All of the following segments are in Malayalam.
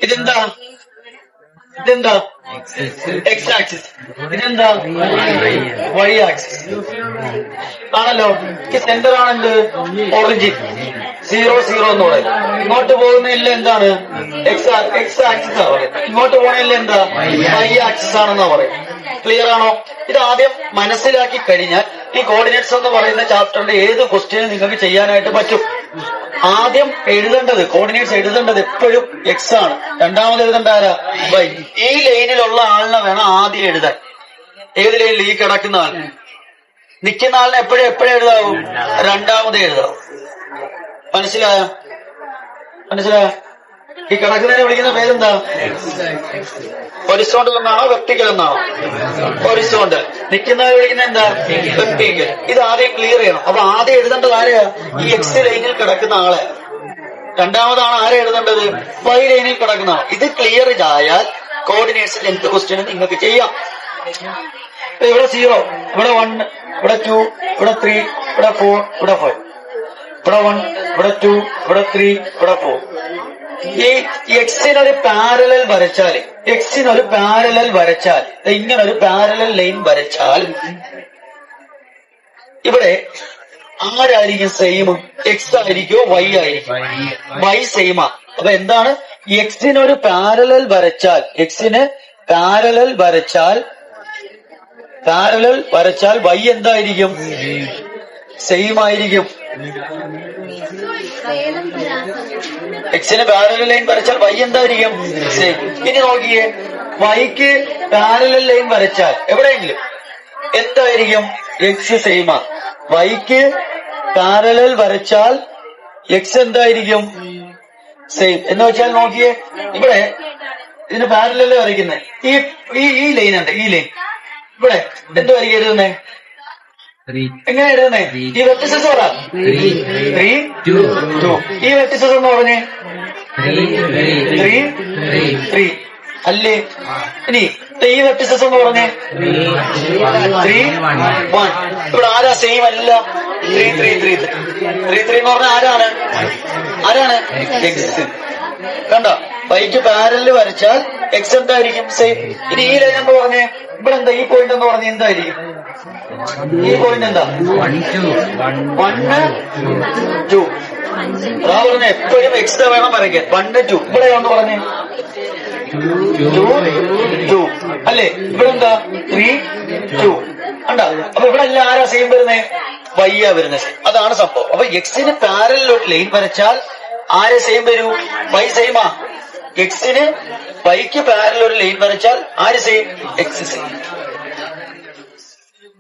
ഇതെന്താ ഇതെന്താ എക്സ് ആക്സിസ്, ഇതെന്താ വൈ ആക്സിസ് ആണല്ലോ. ഈ സെന്റർ ആണെന്ത് ഒറിജിൻ 0 0 എന്ന് പറയും. ഇങ്ങോട്ട് പോകുന്നതില്ല എന്താണ് എക്സ് ആക്സിസ് ആണ് പറയുന്നത്. ഇങ്ങോട്ട് പോകുന്നതില്ല എന്താ വൈ ആക്സിസ് ആണെന്നാ പറയും. ക്ലിയർ ആണോ? ഇത് ആദ്യം മനസ്സിലാക്കി കഴിഞ്ഞാൽ ഈ കോർഡിനേറ്റ്സ് എന്ന് പറയുന്ന ചാപ്റ്ററിന്റെ ഏത് ക്വസ്റ്റ്യനും നിങ്ങൾക്ക് ചെയ്യാനായിട്ട് പറ്റും. ആദ്യം എഴുതേണ്ടത് കോർഡിനേറ്റ്സ് എഴുതേണ്ടത് എപ്പോഴും എക്സ് ആണ്. രണ്ടാമത് എഴുതേണ്ട ആരാ വൈ. ഈ ലൈനിലുള്ള ആളിനെ വേണം ആദ്യം എഴുതാൻ. ഏത് ലൈനിൽ? ഈ കിടക്കുന്ന ആൾ. നിൽക്കുന്ന ആളിനെ എപ്പോഴും എഴുതാവും? രണ്ടാമത് എഴുതാവും. മനസ്സിലായോ? ഈ കിടക്കുന്നതിനെ വിളിക്കുന്ന പേരെന്താ? ഹൊറിസോണ്ടൽ എന്നാണോ വെർട്ടിക്കൽ എന്നാണോ? ഹൊറിസോണ്ടൽ. നിൽക്കുന്നവരെ വിളിക്കുന്ന എന്താ? വെർട്ടിക്കൽ. ഇത് ആദ്യം ക്ലിയർ ചെയ്യണം. അപ്പൊ ആദ്യം എഴുതേണ്ടത് ആരെയാ? ഈ എക്സ് ലൈനിൽ കിടക്കുന്ന ആളെ. രണ്ടാമതാണ് ആരെ എഴുതേണ്ടത്? വൈ ലൈനിൽ കിടക്കുന്ന ആൾ. ഇത് ക്ലിയർ ആയാൽ കോർഡിനേറ്റ്സിൽ എന്ത് ക്വസ്റ്റ്യനും നിങ്ങൾക്ക് ചെയ്യാം. ഇവിടെ 0, ഇവിടെ 1, ഇവിടെ 2, ഇവിടെ 3, ഇവിടെ 4, ഇവിടെ 5, ഇവിടെ 1, ഇവിടെ 2, ഇവിടെ 3, ഇവിടെ 4. ഈ എക്സിനൊരു പാരലൽ വരച്ചാൽ ഇങ്ങനൊരു പാരലൽ ലൈൻ വരച്ചാൽ ഇവിടെ ആരായിരിക്കും സെയിം? എക്സ് ആയിരിക്കുമോ വൈ ആയിരിക്കും? വൈ സെയിമാ. അപ്പൊ എന്താണ്? എക്സിനൊരു പാരലൽ വരച്ചാൽ വൈ എന്തായിരിക്കും? സെയിം ആയിരിക്കും. എക്സിന് പാരലൽ ലൈൻ വരച്ചാൽ വൈ എന്തായിരിക്കും? സെയിം. ഇനി നോക്കിയേ, വൈക്ക് പാരലൽ ലൈൻ വരച്ചാൽ എവിടെയെങ്കിലും എന്തായിരിക്കും? എക്സ് സെയിമാ. വൈക്ക് പാരലൽ വരച്ചാൽ എക്സ് എന്തായിരിക്കും? സെയിം. എന്ന് വെച്ചാൽ നോക്കിയേ, ഇവിടെ ഇതിന് പാരലൽ വരയ്ക്കുന്നത് ഈ ലൈൻ ഉണ്ട്. ഈ ലൈൻ ഇവിടെ എന്തായിരിക്കും എഴുതുന്നേ? എങ്ങനെ എഴുതുന്നേ? ഈ വെർട്ടിസസ് പറ. 3 2. ഈ വെർട്ടിസസ് എന്ന് പറഞ്ഞേ 3 3 അല്ലേ? ഇനി ഈ വെർട്ടിസസ് എന്ന് പറഞ്ഞേ 3 1. ഇവിടെ ആരാ സെയിം? അല്ല, 3 3 3 3 3 എന്ന് പറഞ്ഞാൽ ആരാണ്? എക്സ്. കണ്ടോ? വൈക്ക് പാരലിൽ വരച്ചാൽ എക്സ് എന്തായിരിക്കും? സെയിം. ഇനി ഈ ലൈൻ എന്ന് പറഞ്ഞേ ഇവിടെ എന്താ? ഈ പോയിന്റ് എന്ന് പറഞ്ഞ എന്തായിരിക്കും? ഈ പോയിന്റ് എന്താ? 1 2. അതാ പറഞ്ഞ എപ്പോഴും എക്സ് വേണം വരയ്ക്കാൻ. 1 2. ഇവിടെ ഒന്ന് പറഞ്ഞേ 2 2 അല്ലേ? ഇവിടെ എന്താ? 3 2. കണ്ടാ? അപ്പൊ ഇവിടെ എല്ലാം ആരാ സെയിം വരുന്നേ? വൈയാ വരുന്നത്. അതാണ് സംഭവം. അപ്പൊ എക്സിന് പാരലിലോട്ട് ലൈൻ വരച്ചാൽ ആരെ സെയിം വരൂ? വൈ സെയിമാ. എക്സിന് വൈക്ക് പാരലൽ ഒരു ലൈൻ വരച്ചാൽ ആര് സെയിം? X same.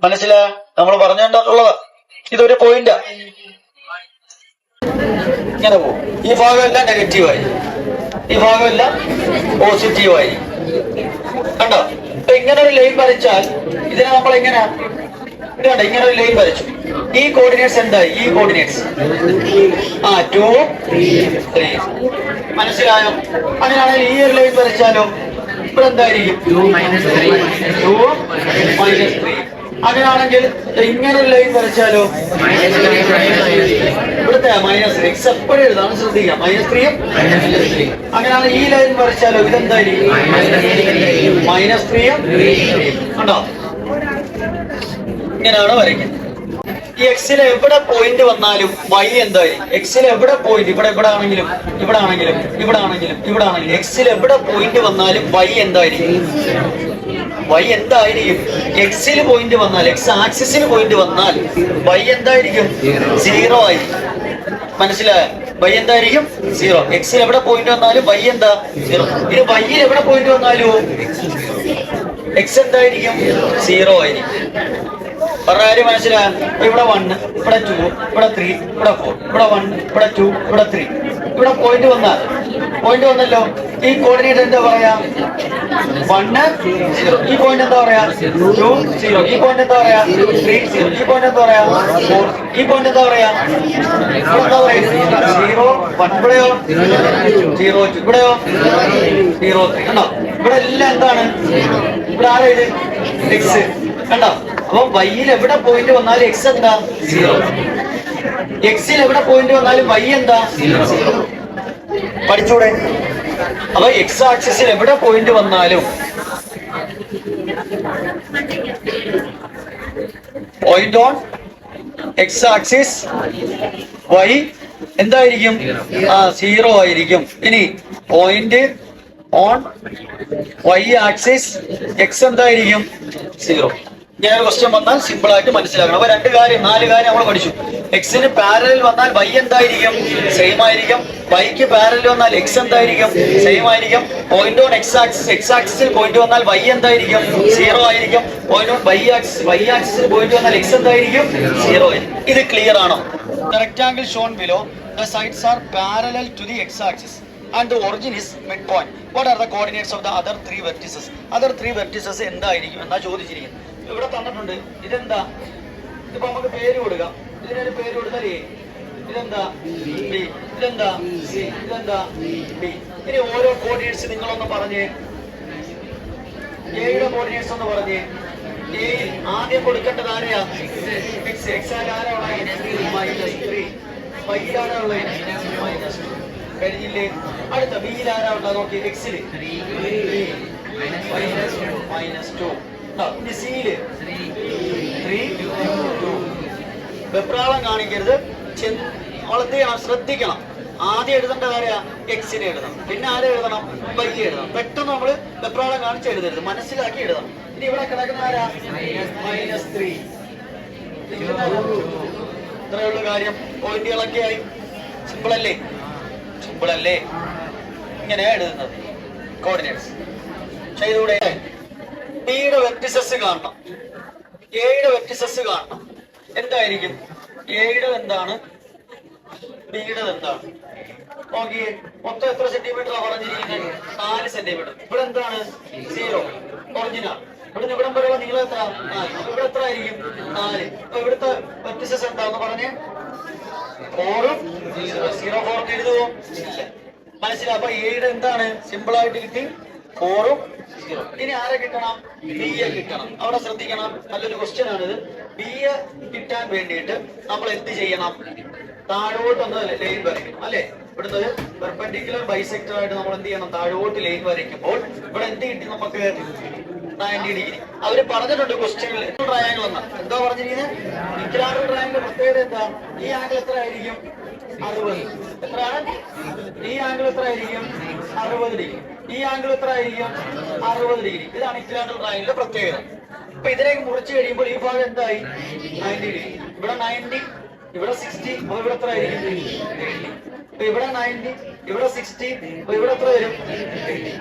മനസ്സിലാ? നമ്മൾ പറഞ്ഞുകൊണ്ടുള്ളതാ. ഇതൊരു പോയിന്റാ. ഇങ്ങനെ പോകും. ഈ ഭാഗമെല്ലാം നെഗറ്റീവായി, ഈ ഭാഗമെല്ലാം പോസിറ്റീവായി. കണ്ടോ? അപ്പൊ ഇങ്ങനെ ഒരു ലൈൻ വരച്ചാൽ ഇതിനെ നമ്മൾ എങ്ങനെ ഇതുണ്ട്? ഇങ്ങനെ ഒരു ലൈൻ വരച്ചു. ഈ കോർഡിനേറ്റ്സ് എന്തായി? ഈ കോർഡിനേറ്റ്സ് 2 3. മനസ്സിലായോ? അങ്ങനെയാണെങ്കിൽ ഈ ഒരു ലൈൻ വരച്ചാലോ ഇവിടെ എന്തായിരിക്കും? 2 -3. അങ്ങനെയാണെങ്കിൽ ഇങ്ങനൊരു ലൈൻ വരച്ചാലോ ഇവിടുത്തെ -3. എക്സ് എപ്പോഴും എഴുതാണ്, ശ്രദ്ധിക്കാം. -3 അങ്ങനെയാണ്. ഈ ലൈൻ വരച്ചാലോ ഇതെന്തായിരിക്കും? -3 കണ്ടോ? ഇങ്ങനെയാണ് വരയ്ക്കുന്നത്. ഈ എക്സിൽ എവിടെ പോയിന്റ് വന്നാലും വൈ എന്തായിരിക്കും? എക്സിൽ എവിടെ പോയിന്റ്, ഇവിടെ ആണെങ്കിലും എക്സിൽ എവിടെ പോയിന്റ് വന്നാലും വൈ എന്തായിരിക്കും? എക്സിൽ പോയിന്റ് വന്നാൽ, എക്സ് ആക്സിസിന് പോയിന്റ് വന്നാൽ വൈ എന്തായിരിക്കും? 0 ആയിരിക്കും. മനസ്സിലായോ? വൈ എന്തായിരിക്കും? 0. എക്സിൽ എവിടെ പോയിന്റ് വന്നാലും വൈ എന്താ? 0. ഇത് വൈയിൽ എവിടെ പോയിന്റ് വന്നാലും എക്സ് എന്തായിരിക്കും? 0 ആയിരിക്കും. പറഞ്ഞാലും മനസ്സിലായോ? ഇവിടെ 1, ഇവിടെ 2, ഇവിടെ 3, ഇവിടെ 4, ഇവിടെ 1, ഇവിടെ 2, ഇവിടെ 3. ഇവിടെ പോയിന്റ് വന്നല്ലോ. ഈ കോർഡിനേറ്റ് എന്താ പറയാ? 1 0. ഈ പോയിന്റ് എന്താ പറയാ? 2 0. ഈ പോയിന്റ് എന്താ പറയാ? 3 0. ഈ പോയിന്റ് എന്താ പറയാ? 4. ഈ പോയിന്റ് എന്താ പറയാ? 0 1. ഇവിടെയോ 0 2. ഇവിടെയോ 0 3. കണ്ടോ? ഇവിടെ എല്ലാം എന്താണ്? ഇവിടെ ആരാ ഇത്? എക്സ്. കണ്ടോ? അപ്പൊ വൈയിൽ എവിടെ പോയിന്റ് വന്നാലും എക്സ് എന്താ? 0. എക്സിൽ എവിടെ പോയിന്റ് വന്നാലും വൈ എന്താ? 0. പഠിച്ചൂടെ? അപ്പൊ എക്സ് ആക്സിസിൽ എവിടെ പോയിന്റ് വന്നാലും point on X axis Y എന്തായിരിക്കും? 0 ആയിരിക്കും. ഇനി point on Y axis X എന്തായിരിക്കും? 0. ഞാൻ ഒരു ക്വസ്റ്റ്യൻ വന്നാൽ സിമ്പിൾ ആയിട്ട് മനസ്സിലാക്കണം. അപ്പൊ 4 കാര്യം നമ്മൾ പഠിച്ചു. എക്സിന് പാരലൽ വന്നാൽ വൈ എന്തായിരിക്കും? സെയിം ആയിരിക്കും. വൈക്ക് പാരലൽ വന്നാൽ എക്സ് എന്തായിരിക്കും? സെയിം ആയിരിക്കും. പോയിന്റ് ഓൺ എക്സ് ആക്സിസിൽ പോയിന്റ് വന്നാൽ വൈ എന്തായിരിക്കും? 0 ആയിരിക്കും. പോയിന്റ് ഓൺ വൈ ആക്സിസിൽ പോയിന്റ് വന്നാൽ എക്സ് എന്തായിരിക്കും? 0 ആയിരിക്കും. ഇത് ക്ലിയർ ആണോ? The rectangle shown below, the sides are parallel to the x-axis and the origin is midpoint. What are the coordinates of the other 3 vertices? Other 3 vertices എന്തായിരിക്കും എന്നാ ചോദിച്ചിരിക്കുന്നത്. ഇവിടെ തന്നിട്ടുണ്ട്. ഇതെന്താ? ഇപ്പൊ നമുക്ക് പേര് കൊടുക്കാം. ഇതിനൊരു പേര് കൊടുത്താൽ എ, ഇതെന്താ ബി, ഇതെന്താ സി, ഇതെന്താ ബി. ഇനി ഓരോ കോർഡിനേറ്റ്സ് നിങ്ങളൊന്ന് പറഞ്ഞേ. എയുടെ കോർഡിനേറ്റ്സ് ഒന്ന് പറഞ്ഞേ. എയിൽ ആദ്യം കൊടുക്കേണ്ടത് ആരെയാ? എക്സ്. എക്സ് ആരാ ഉള്ളത്? -3. വൈയിൽ ആരാ ഉള്ളത്? -2. കഴിഞ്ഞില്ലേ? അടുത്ത ബിയിൽ ആരാ ഉള്ളത്? നോക്കി. എക്സില് -2. ഇനി സിയില് 3, 2. വെപ്രാളം കാണിക്കരുത്. നമ്മളെന്ത് ചെയ്യണം? ശ്രദ്ധിക്കണം. ആദ്യം എഴുതേണ്ട ആരെയാ? എക്സിനെ എഴുതണം. പിന്നെ ആരെ എഴുതണം? വൈ എഴുതണം. പെട്ടെന്ന് നമ്മള് വെപ്രാളം കാണിച്ച് എഴുതരുത്, മനസ്സിലാക്കി എഴുതണം. ഇനി ഇവിടെ കിടക്കുന്ന ആരാ? -3. ഇത്രയുള്ള കാര്യം. പോയിന്റുകളൊക്കെ ആയി. സിമ്പിൾ അല്ലേ? സിമ്പിൾ അല്ലേ? ഇങ്ങനെയാ എഴുതുന്നത് കോർഡിനേറ്റ്സ്. ചെയ്തൂടെ? ബിയുടെ വെർട്ടിസസ് കാണണം, എയുടെ വെർട്ടിസസ് കാണണം. എന്തായിരിക്കും? എയുടെ എന്താണ്? ബിയുടെ എന്താണ്? നോക്കിയേ. മൊത്തം എത്ര സെന്റിമീറ്റർ പറഞ്ഞിരിക്കുന്നത്? 4 സെന്റിമീറ്റർ. ഇവിടെ എന്താണ്? 0. ഒറിജിനൽ. ഇവിടുന്ന് ഇവിടം വരെയുള്ള നീളം എത്ര? 4. അപ്പൊ ഇവിടെ എത്ര ആയിരിക്കും? 4. അപ്പൊ ഇവിടുത്തെ വെർട്ടിസസ് എന്താന്ന് പറഞ്ഞേ? 4 0 4 എഴുതുവോ? മനസ്സിലായി. അപ്പൊ എയുടെ എന്താണ്? സിമ്പിൾ ആയിട്ട് കിട്ടി. 4 0. ഇനി ആരെ കിട്ടണം? ബിയെ കിട്ടണം. അവിടെ ശ്രദ്ധിക്കണം, നല്ലൊരു ക്വസ്റ്റ്യൻ ആണിത്. ബിയെ കിട്ടാൻ വേണ്ടിയിട്ട് നമ്മൾ എന്ത് ചെയ്യണം? താഴോട്ടൊന്ന് ലൈൻ വരയ്ക്കണം അല്ലെ? ഇവിടുന്ന് പെർപെൻഡിക്കുലർ ബൈസെക്ടർ ആയിട്ട് നമ്മൾ എന്ത് ചെയ്യണം? താഴോട്ട് ലൈൻ വരയ്ക്കുമ്പോൾ ഇവിടെ എന്ത് കിട്ടി നമുക്ക്? 90 ഡിഗ്രി. അവര് പറഞ്ഞിട്ടുണ്ട് ക്വസ്റ്റ്യനിൽ ട്രയാങ്കിൾ എന്ന. എന്താ പറഞ്ഞിരിക്കുന്നത്? ഇക്വിലാറ്ററൽ ട്രയാങ്കിൾ പ്രത്യേകത എന്താ? ഈ ആംഗിൾ എത്ര ആയിരിക്കും? 60. എത്രയാണ്? ഈ ആംഗിൾ എത്ര ആയിരിക്കും? 60 ഡിഗ്രി. ഈ ആംഗിൾ എത്ര ആയിരിക്കും? 60 ഡിഗ്രി. ഇതാണ് ഇക്വിലാറ്ററൽ ട്രയാങ്കിളിന്റെ പ്രത്യേകത. അപ്പൊ ഇതിലേക്ക് മുറിച്ച് കഴിയുമ്പോൾ ഈ ഭാഗം എന്തായി? 90 ഡിഗ്രി. ഇവിടെ 90, ഇവിടെ 60. അപ്പൊ ഇവിടെ എത്ര ആയിരിക്കും? ഇവിടെ 90, ഇവിടെ 60. അപ്പൊ ഇവിടെ എത്ര വരും?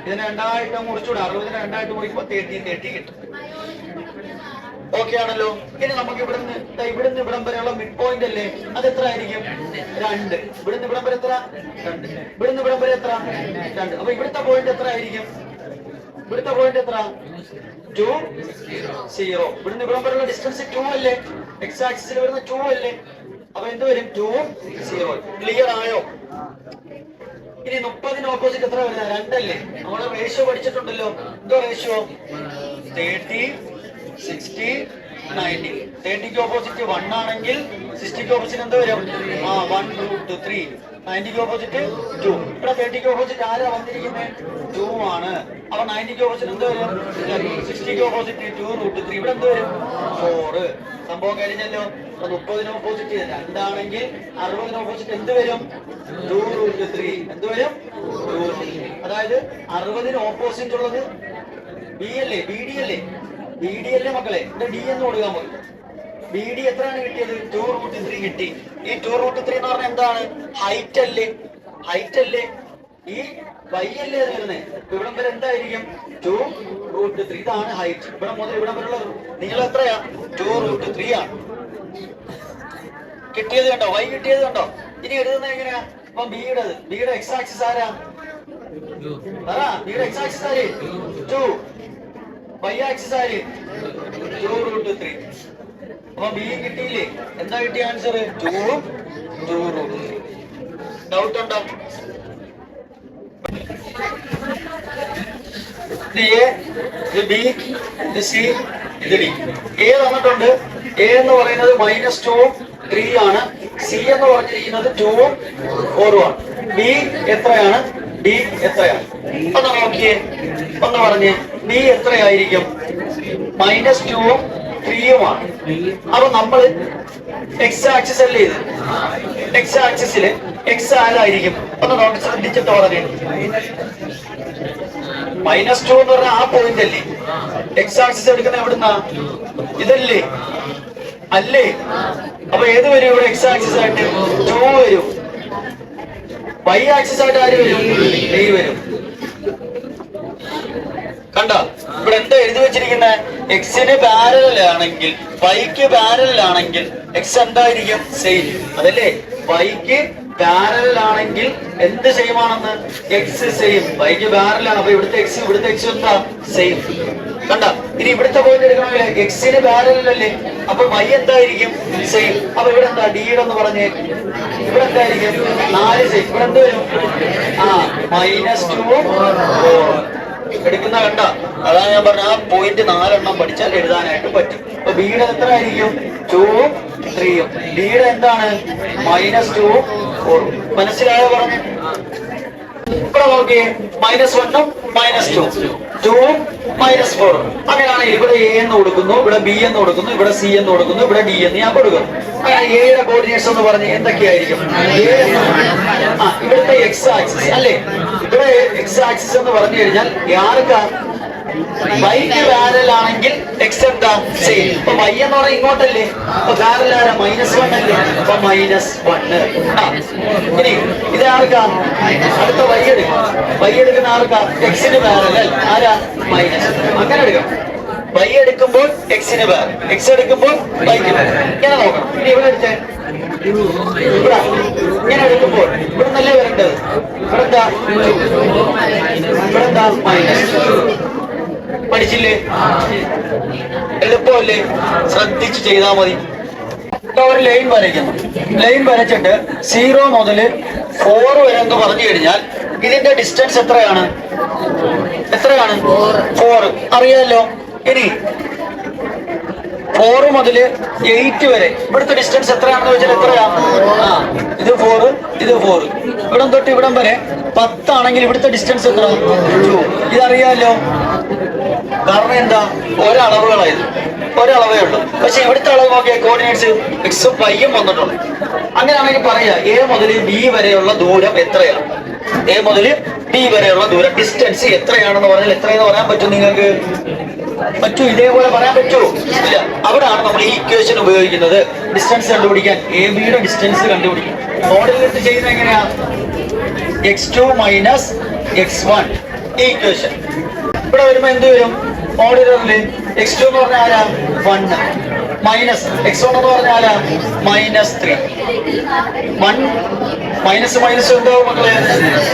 ഇതിനെ 2 മുറിച്ചൂടെ? 60 2 മുറിക്കുമ്പോ 30 കിട്ടും. ഓക്കെ ആണല്ലോ. ഇനി നമുക്ക് ഇവിടുന്ന് ഇവിടം വരെയുള്ള മിഡ് പോയിന്റ് അല്ലേ? അത് എത്ര ആയിരിക്കും? 2. ഇവിടുന്ന് ഇവിടം വരെ എത്ര? 2. ഇവിടുന്ന് ഇവിടം വരെ എത്ര? 2. അപ്പൊ ഇവിടുത്തെ പോയിന്റ് എത്ര ആയിരിക്കും? ഇവിടുത്തെ പോയിന്റ് എത്ര? 2 0. ഇവിടുന്ന് ഇവിടം വരെയുള്ള ഡിസ്റ്റൻസ് 2 അല്ലേ? എക്സ് ആക്സിസിൽ വരുന്ന 2 അല്ലേ? അപ്പൊ എന്ത് വരും? 2 0. ക്ലിയർ ആയോ? ഇനി 30ന് ഓപ്പോസിറ്റ് എത്ര വരുന്നത്? 2 അല്ലേ? നമ്മള് റേഷ്യോ പഠിച്ചിട്ടുണ്ടല്ലോ. എന്തോ റേഷ്യോ? 30, 60, 90. 30ക്ക് ഓപ്പോസിറ്റ് 1 ആണെങ്കിൽ 60ക്ക് ഓപ്പോസിറ്റ് എന്ത് വരും? 1√3. 90ക്ക് ഓപ്പോസിറ്റ് 2. ഇവിടെ 30ക്ക് ഓപ്പോസിറ്റ് ആരാ വന്നിരിക്കുന്നത്? 2 ആണ്. അപ്പൊ 90ക്ക് ഓപ്പോസിറ്റ് എന്ത് വരും? 60ക്ക് ഓപ്പോസിറ്റ് 2√3. ഇവിടെ എന്ത് വരും? 4. സംഭവം കഴിഞ്ഞല്ലോ. 30ന് ഓപ്പോസിറ്റ് 2 ആണെങ്കിൽ 60ന് ഓപ്പോസിറ്റ് എന്ത് വരും? 2√3. എന്ത് വരും? 2. അതായത് 60ന് ഓപ്പോസിറ്റ് ഉള്ളത് ബി അല്ലേ? ബി ഡി അല്ലേ? ബി ഡി അല്ലേ മക്കളെ? ഇവിടെ ഡി എന്ന് കൊടുക്കാൻ പോയി. ബി ഡി എത്രയാണ് കിട്ടിയത്? 2√3 കിട്ടി. ഈ 2√3 എന്ന് പറഞ്ഞാൽ എന്താണ്? ഹൈറ്റ് അല്ലേ? ഹൈറ്റ് അല്ലേ? ഈ വൈ അല്ലേ വരുന്നത്? ഇവിടം വരെ എന്തായിരിക്കും? 2√3. ഇതാണ് ഹൈറ്റ്. ഇവിടെ മുതൽ ഇവിടം വരെയുള്ള നിങ്ങൾ എത്രയാ? 2√3 ആണ്. കിട്ടിയത് കണ്ടോ? വൈ കിട്ടിയത് കണ്ടോ? ഇനി എഴുതുന്നത് എങ്ങനെയാ? അപ്പൊ ബിയുടെ എക്സ് ആക്സിസ് ആരാ? ബിയുടെ എക്സ് ആക്സിസ് ആര്? 2. വൈ ആക്സിസ് ആര്? 2√3. അപ്പൊ ബി കിട്ടിയില്ലേ? എന്താ കിട്ടിയ ആൻസർ? 2 2√3. ഡൗട്ട് ഉണ്ടോ? ഇത് എ, ഇത് ബി, ഇത് സി, ഇത് ഡി. എ തന്നിട്ടുണ്ട്. എ എന്ന് പറയുന്നത് -2 3 ആണ്. സി എന്ന് പറഞ്ഞിരിക്കുന്നത് 2 4 ആണ്. ബി എത്രയാണ്? ഡി എത്രയാണ് ഒന്ന് നോക്കിയേ, ഒന്ന് പറഞ്ഞേ. ഡി എത്രയായിരിക്കും? -2ഉം 3യുമാണ്. അപ്പൊ നമ്മൾ എക്സ് ആക്സിസ് അല്ലേ ഇത്? എക്സ് ആക്സിസില് എക്സ് ആരായിരിക്കും? ഒന്ന് നോക്കി ശ്രദ്ധിച്ചിട്ട് പറഞ്ഞേ. -2 എന്ന് പറഞ്ഞാൽ ആ പോയിന്റ് അല്ലേ? എക്സ് ആക്സിസ് എടുക്കുന്ന എവിടുന്നാ? ഇതല്ലേ? അല്ലേ? അപ്പൊ ഏത് വരും ഇവിടെ? എക്സ് ആക്സിസ് ആയിട്ട് 2 വരും. വൈ ആക്സിസ് ആയിട്ട് ആര് വരും? 3 വരും. കണ്ട ഇവിടെ എന്താ എഴുതി വെച്ചിരിക്കുന്നത്? എക്സിന് പാരലാണെങ്കിൽ, വൈക്ക് പാരലാണെങ്കിൽ എക്സ് എന്തായിരിക്കും? സെയിം. അതല്ലേ? വൈക്ക് പാരലാണെങ്കിൽ എന്ത് സെയിം ആണെന്ന്? X same. വൈക്ക് പാരലാണ്. അപ്പൊ ഇവിടുത്തെ എക്സ് എന്താ? സെയിം. കണ്ട ഇനി ഇവിടുത്തെ പോയിന്റ് എടുക്കണമെങ്കിൽ എക്സിന് പാരലല്ലേ? അപ്പൊ വൈ എന്തായിരിക്കും? സെയിം. അപ്പൊ ഇവിടെ എന്താ? ഡിയുടെ എന്ന് പറഞ്ഞേ. ഇവിടെ എന്തായിരിക്കും? 4 സെയിം. ഇവിടെ എന്ത് വരും? -2ഉം 4 എടുക്കുന്ന. കണ്ട അതാണ് ഞാൻ പറഞ്ഞ ആ പോയിന്റ് 4 പഠിച്ചാൽ എഴുതാനായിട്ട് പറ്റും. അപ്പൊ ബിയുടെ എത്ര ആയിരിക്കും? 2ഉം 3യും. ഡിയുടെ എന്താണ്? -2ഉം 4ഉം. മനസ്സിലായോ പറഞ്ഞു? ഇവിടെ നോക്കിയേ, -1ഉം -2ഉം 2ഉം -4ഉം. അങ്ങനെയാണെങ്കിൽ ഇവിടെ എ എന്ന് കൊടുക്കുന്നു, ഇവിടെ ബി എന്ന് കൊടുക്കുന്നു, ഇവിടെ സി എന്ന് കൊടുക്കുന്നു, ഇവിടെ ഡി എന്ന് ഞാൻ കൊടുക്കുന്നു. അങ്ങനെ എയുടെ കോർഡിനേറ്റ്സ് എന്ന് പറഞ്ഞ് എന്തൊക്കെയായിരിക്കും? ഇവിടുത്തെ എക്സ് ആക്സിസ് അല്ലേ? ഇവിടെ എക്സ് ആക്സിസ് എന്ന് പറഞ്ഞു കഴിഞ്ഞാൽ ആർക്കാ? വൈക്ക് പാരലാണെങ്കിൽ എക്സ് എന്താ? സെയിം. അപ്പൊ വൈ എന്ന് പറഞ്ഞാൽ ഇങ്ങോട്ടല്ലേ? അപ്പൊ പാരൽ ആരാ? -1 അല്ലേ? അപ്പൊ -1. ഇനി ഇത് ആർക്കാ? അടുത്ത വൈ എടുക്കും. വൈ എടുക്കുന്ന ആർക്കാ? എക്സിന് പാരലൽ ആരാ? മൈനസ്. അങ്ങനെ എടുക്കാം. വൈ എടുക്കുമ്പോൾ എക്സിന് പാരൽ, എക്സ് എടുക്കുമ്പോൾ വൈക്ക് പാരൽ. ഇങ്ങനെ നോക്കണം. ഇനി ഇവിടെ എടുത്തേ. ഇവിടെ ഇങ്ങനെ എടുക്കുമ്പോൾ ഇവിടെ നല്ല വരേണ്ടത്. ഇവിടെ എന്താ? ഇവിടെ എന്താ? -. പഠിച്ചില്ലേ? എളുപ്പമല്ലേ? ശ്രദ്ധിച്ച് ചെയ്താൽ മതി. ഒരു ലൈൻ വരയ്ക്കുന്നു. ലൈൻ വരച്ചിട്ട് 0 മുതൽ 4 വരെ എന്ന് പറഞ്ഞു കഴിഞ്ഞാൽ ഇതിന്റെ ഡിസ്റ്റൻസ് എത്രയാണ്? 4 അറിയാലോ. ഇനി 4 മുതൽ 8 വരെ ഇവിടുത്തെ ഡിസ്റ്റൻസ് എത്രയാണെന്ന് വെച്ചാൽ എത്രയാ? ഇത് 4, ഇത് 4. ഇവിടം തൊട്ട് ഇവിടം വരെ 10 ആണെങ്കിൽ ഇവിടുത്തെ ഡിസ്റ്റൻസ് എത്ര? 2. ഇതറിയാലോ. കാരണം എന്താ? ഒരളവുകളായത്, ഒരളവേ ഉള്ളൂ. പക്ഷെ ഇവിടുത്തെ അളവ് നോക്കിയ കോർഡിനേറ്റ്സ് എക്സും വൈയും വന്നിട്ടുണ്ട്. അങ്ങനെയാണെങ്കിൽ പറയാ എ മുതൽ ബി വരെയുള്ള ദൂരം എത്രയാണ്? എ മുതൽ ബി വരെയുള്ള ദൂരം ഡിസ്റ്റൻസ് എത്രയാണെന്ന് പറഞ്ഞാൽ എത്രയെന്ന് പറയാൻ പറ്റും നിങ്ങൾക്ക്? പറ്റൂ? ഇതേപോലെ പറയാൻ പറ്റുമോ? ഇല്ല. അവിടെയാണ് നമ്മൾ ഈ ഇക്വേഷൻ ഉപയോഗിക്കുന്നത് ഡിസ്റ്റൻസ് കണ്ടുപിടിക്കാൻ. എ ബിയുടെ ഡിസ്റ്റൻസ് കണ്ടുപിടിക്കും. മോഡലിട്ട് ചെയ്യുന്നത് എങ്ങനെയാ? x2 - x1 ഈ ഇക്വേഷൻ. ഇവിടെ വരുമ്പോ എന്ത് വരും? മോഡുലറില് x2 എന്ന് പറഞ്ഞാൽ ആരാ? 1 മൈനസ് x1 എന്ന് പറഞ്ഞാൽ ആരാ? -3. 1 മൈനസ് എന്താവും മക്കളെ?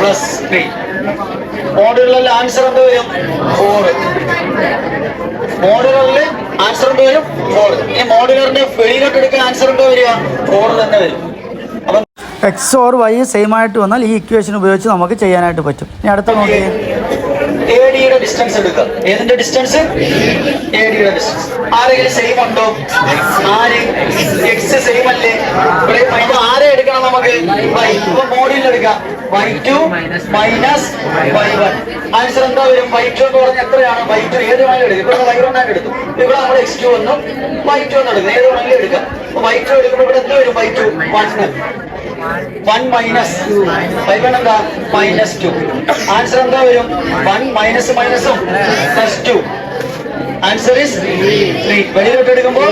+3. മോഡുലറിലെ ആൻസർ എന്ത് വരും? 4. മോഡുലറില് ആൻസർ എന്ത് വരും? 4. ഈ മോഡുലറിന്റെ വെളിയിലോട്ട് എടുക്കാൻ ആൻസർ എന്താ വരിക? 4 തന്നെ വരും. അപ്പൊ എക്സ് ഓർ വൈ സെയിം ആയിട്ട് വന്നാൽ ഈ ഇക്വേഷൻ ഉപയോഗിച്ച് നമുക്ക് ചെയ്യാനായിട്ട് പറ്റും. ഇനി അടുത്ത നോക്കിയേ, എ ഡിയുടെ ഡിസ്റ്റൻസ് എടുക്കുക. ഏതിന്റെ ഡിസ്റ്റൻസ്? എ ഡിയുടെ ഡിസ്റ്റൻസ്. ആരെങ്കിലും സെയിം ഉണ്ടോ? ആര്? എക്സ് സെയിം അല്ലേ? ഇവിടെ ആരെ എടുക്കണം നമുക്ക്? വൈ. ഇപ്പൊ മോഡിൽ എടുക്കാം. y2 - y1. ആൻസർ എന്താ വരും? y2 എന്ന് പറഞ്ഞാൽ എത്രയാണ്? y2 ഏത് വേണമെങ്കിലും എടുക്കും. ഇവിടെ y1 ആയിട്ട് എടുക്കും. ഇവിടെ നമ്മൾ x2 എന്നും y2 എന്നും എടുക്കും. ഏത് വേണമെങ്കിലും എടുക്കാം. y2 എടുക്കുമ്പോൾ ഇവിടെ എന്ത് വരും? y2 1 മൈനസ് y1 എന്താ? -2. ആൻസർ എന്താ വരും? 1 മൈനസും +2. Answer is 3. വെളിയിലോട്ട് എടുക്കുമ്പോൾ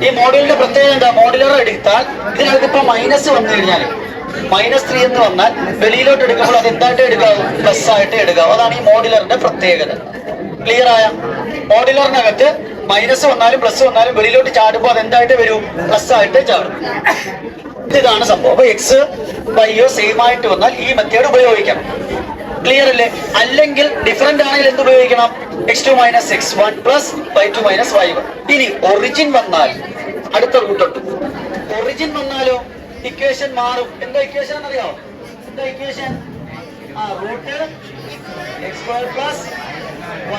ഈ മോഡലിന്റെ പ്രത്യേകത എന്താ? മോഡുലർ എടുത്താൽ ഇതിനകത്ത് ഇപ്പൊ മൈനസ് വന്നു കഴിഞ്ഞാൽ -3 എന്ന് വന്നാൽ വെളിയിലോട്ട് എടുക്കുമ്പോൾ അത് എന്തായിട്ട് എടുക്കാവും? പ്ലസ് ആയിട്ട് എടുക്കാവും. അതാണ് ഈ മോഡുലറിന്റെ പ്രത്യേകത. ക്ലിയർ ആയ? മോഡുലറിനകത്ത് മൈനസ് വന്നാലും പ്ലസ് വന്നാലും വെളിയിലോട്ട് ചാടുമ്പോൾ അത് എന്തായിട്ട് വരും? പ്ലസ് ആയിട്ട് ചാടും. ഇതാണ് സംഭവം. അപ്പൊ എക്സ് വൈയോ സെയിം ആയിട്ട് വന്നാൽ ഈ മെത്തേഡ് ഉപയോഗിക്കാം. ക്ലിയർ അല്ലേ? അല്ലെങ്കിൽ ഡിഫറെന്റ് ആണെങ്കിൽ എന്ത് ഉപയോഗിക്കണം? x2 - x1 + y2 - y1. ഇനി ഒറിജിൻ വന്നാൽ അടുത്ത റൂട്ടുണ്ട്. ഒറിജിൻ വന്നാലോ ഇക്വേഷൻ മാറും. എന്താ ഇക്വേഷൻ എന്നറിയാമോ? എന്താ ഇക്വേഷൻ? √x² +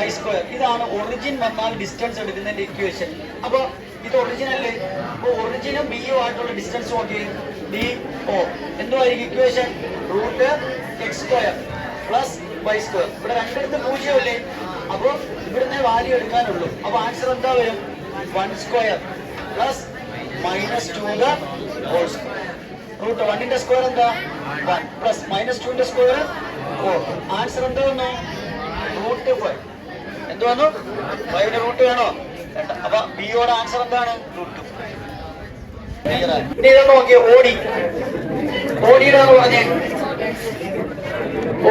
y². ഇതാണ് ഒറിജിൻ വന്നാൽ ഡിസ്റ്റൻസ് എടുക്കുന്നതിന്റെ ഇക്വേഷൻ. അപ്പൊ ഇത് ഒറിജിൻ അല്ലേ? അപ്പൊ ഒറിജിനും ബിയും ആയിട്ടുള്ള ഡിസ്റ്റൻസ് നോക്കി ഡി ഒ എന്തുമായിരിക്കും equation? Root x square plus y square. ഇവിടെ രണ്ടിടത്ത് പൂജ്യമല്ലേ, അപ്പൊ ഇവിടുന്ന് വാല്യൂ എടുക്കാനുള്ളൂ. അപ്പൊ ആൻസർ എന്താ വരും? 1 square plus minus 2 the whole square. Root 1ന്റെ സ്ക്വയർ എന്താ? 1 പ്ലസ് മൈനസ് 2ന്റെ സ്ക്വയർ 4. ആൻസർ എന്താ വന്നു? റൂട്ട് 5. എന്ത് വന്നു? 5ന്റെ റൂട്ട് വേണോ? വേണ്ട. അപ്പൊ ബിയോടെ ആൻസർ എന്താണ്? റൂട്ട് 5. ഇനി ഇതൊന്ന് നോക്കിയേ, ഓടി ഓടിയുടെ പറഞ്ഞേ.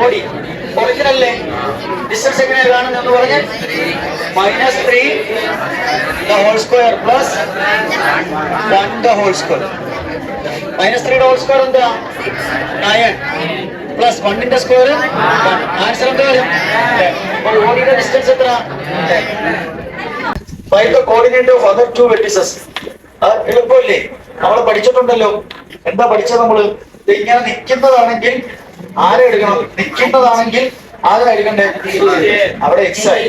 ഓടി ഒറിജിനല്ലേ? ഡിസ്റ്റൻസ് എങ്ങനെയാണ് കാണുന്നതെന്ന് പറഞ്ഞ് -3 the whole square plus 1 the whole square. -3 whole square എന്താ? 9 പ്ലസ് 1ന്റെ സ്ക്വയർ 1. ആൻസർ എന്താ വരും? 10. അപ്പോൾ ഓടിയുടെ ഡിസ്റ്റൻസ് എത്ര? 10. Find the coordinate of other two vertices. എളുപ്പമല്ലേ? നമ്മൾ പഠിച്ചിട്ടുണ്ടല്ലോ. എന്താ പഠിച്ചത് നമ്മള്? ഇങ്ങനെ നിൽക്കുന്നതാണെങ്കിൽ ആരെ എടുക്കണം? നിൽക്കുന്നതാണെങ്കിൽ ആരെ എടുക്കണ്ടേ? അവിടെ എക്സ് ആയി.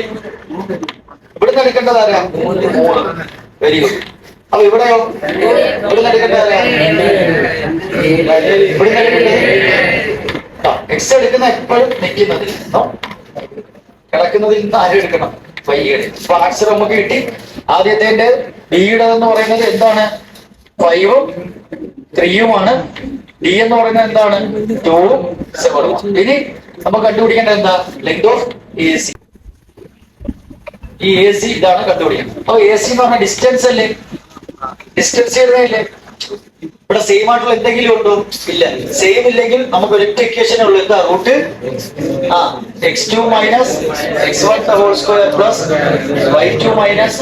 ഇവിടുന്ന് എടുക്കേണ്ടത് ആരാ? 3. Very good. അപ്പൊ ഇവിടെയോ? ഇവിടുന്ന് എടുക്കേണ്ടത് ആരാ? ഇവിടുന്ന് എടുക്കേണ്ടത് എക്സ് എടുക്കുന്ന എപ്പോഴും നിൽക്കുന്നതിൽ കിടക്കുന്നതിൽ നിന്ന് ആരും എടുക്കണം? വൈകിയുടെ. അപ്പൊ ആൻസർ നമുക്ക് കിട്ടി. ആദ്യത്തെ ബിയുടെ എന്ന് പറയുന്നത് എന്താണ്? 5ഉം 3യുമാണ്. ഡി എന്ന് പറയുന്നത് എന്താണ്? 2ഉം 7ഉം. ഇനി നമുക്ക് കണ്ടുപിടിക്കേണ്ടത് എന്താ? Length of A C. ഈ എ സി ഇതാണ് കണ്ടുപിടിക്കുന്നത്. അപ്പൊ എ സി എന്ന് പറഞ്ഞ ഡിസ്റ്റൻസ് അല്ലേ? ഡിസ്റ്റൻസ് എഴുതാനില്ലേ? ഇവിടെ സെയിം ആയിട്ടുള്ള എന്തെങ്കിലും ഉണ്ടോ? ഇല്ല. സെയിം ഇല്ലെങ്കിൽ നമുക്ക് ഒരൊറ്റ ഇക്വേഷനേ ഉള്ളൂ. എന്താ? Root x2 minus x1 the whole square plus y2 minus